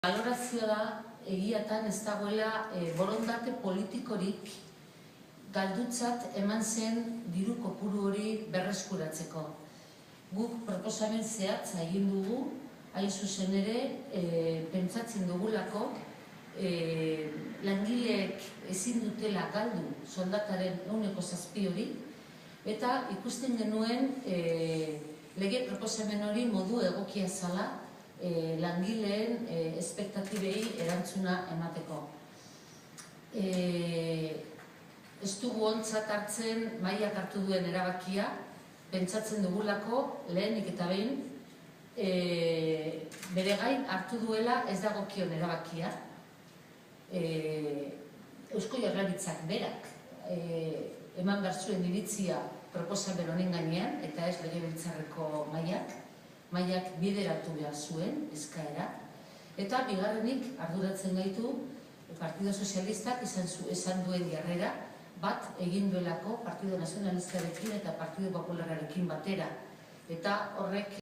Balorazioa da, egiatan ez dagoela borondate politikorik galdutzat eman zen diru kopuru hori berreskuratzeko. Guk proposamen zehatza egin dugu, hain zuzen ere, pentsatzen dugulako, langileek ezin dutela galdu soldataren 7% hori, eta ikusten genuen lege proposamen hori modu egokia zala, langileen espektatibei erantzuna emateko. Ez dugu ontzat hartzen mahaiak hartu duen erabakia, pentsatzen dugulako lehenik eta behin bere gain hartu duela ez dagokion erabakia. Eusko Jaurlaritzak berak eman behar zuen iritzia proposamen honen gainean, eta ez legebiltzarreko mahaiak bideratu behar zuen eskaera, eta bigarrenik arduratzen gaitu Partido Sozialistak esan duen jarrera bat egin duelako Partido Nazionalistarekin eta Partido Popularrarekin batera, eta horrek